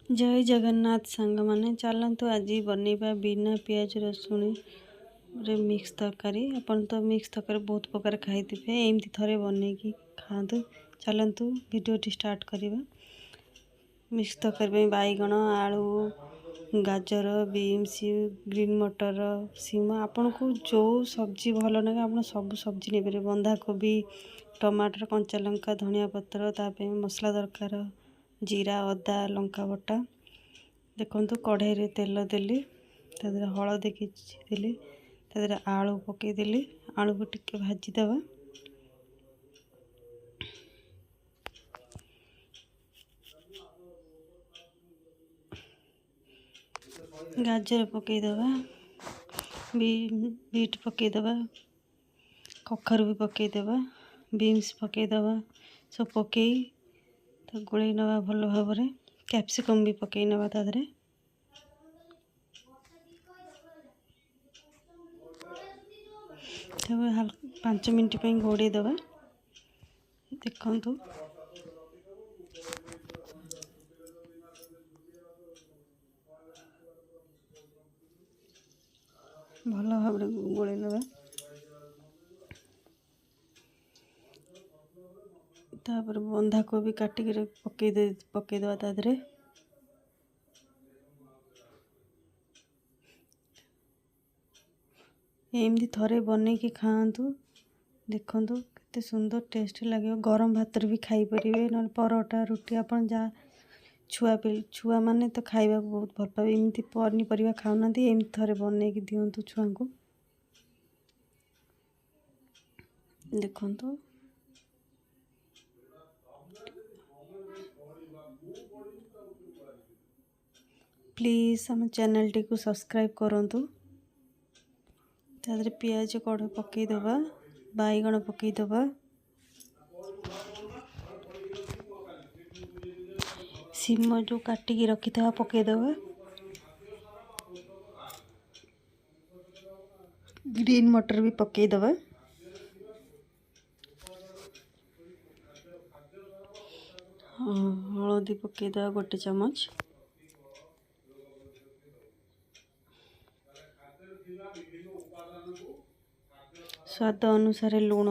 जय जगन्नाथ सांग मैंने चलतु आज बनइबा बिना पियाज रसुण रे मिक्स तरकारी। अपन तो मिक्स तरकारी बहुत प्रकार खाई एमती थे बनई खातु। चलतु वीडियो स्टार्ट करवा। मिक्स तरकारी बैगण आलू गाजर बीन्स ग्रीन मटर सीम आपन को जो सब्जी भल लगे आप सब सब्जी नहीं पारे। बंधाकोबी टमाटर कंचा लंका धनिया पत्र ताप मसला दरकार जीरा अदा लंका बटा। देखो कढ़ाई रे तेल देली तादे हलदी किछि देली तादे आलू पकईदेली आलू को टिके भाजीदेवा। गाजर पकईदेवा बीट पकईदेवा कखारू भी पकईदेवा बीन्स पकईदेवा सब पकई तो गोलई नवा भल भाव में। कैप्सिकम भी पकई नवा तादरे तब 5 मिनट घोड़े दवा। देखु भल भाव गोलई नवा। तापर बंधाकोबी काटिक पकईदेवा तादरे एमती थरे बनई खातु। देखु केते सुंदर टेस्ट लगे। गरम भात भी खाई परिवे न परोटा रुटी अपन जा छुआ माने तो खाइबा बहुत भल पाए। एमती पनीपरिया खाऊना एमती थरे बनई दिंतु छुआ को। देखु प्लीज हम चैनल टी को सब्सक्राइब करंतु। तादरे पियाज कड़ पकईदेवा बैगण पकईदेवा सीम जो काटिकी रखी था पकईदेवा ग्रीन मटर भी पकईदेवा हलदी पकईदेवा 1 चम्मच स्वाद अनुसार लुण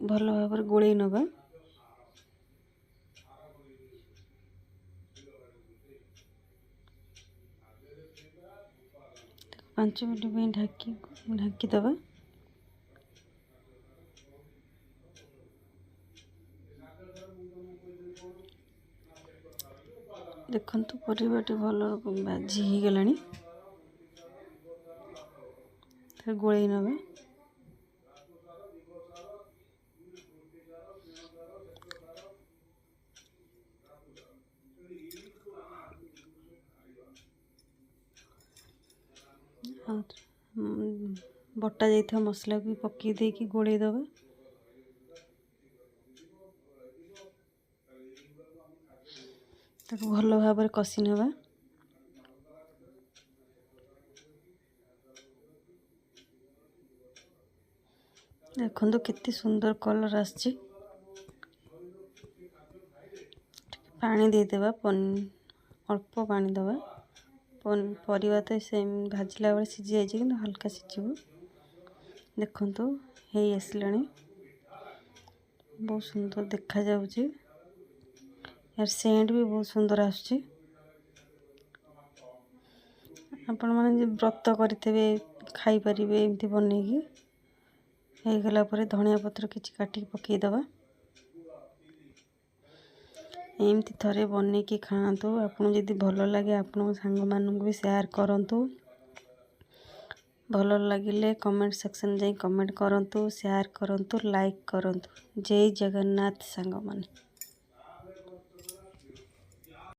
भल भाव गोलई नवा। पांच मिनट ढाकी दवा। देखु परिवाटी भल भाजी हो गला गोलई नवा। बटा जाइथा मसला भी पकई देकी गोलई दवा। ताको भल भाव कषि नवा। देखो केते सुंदर कलर आछि। पानी देदेवा अल्प पानी दवा। परिवा तो सेम भाजला बेले सीझी जाइए कि हल्का सीझब। देखु हे आसला बहुत सुंदर देखा जाउची। यार सेंट भी बहुत सुंदर आसुची। आपण माने व्रत करितबे खाई परिबे एमती बनईकी। हे गला परे धनिया पत्र किछि काटी पकई दवा। एमती थरे बनईकी खातु। आपन जदि भल लगे आपन सांग मानक भी शेयर करंतु। भल लगिले कमेंट सेक्शन जाई कमेंट करंतु शेयर करंतु लाइक करंतु। जय जगन्नाथ सांग माने।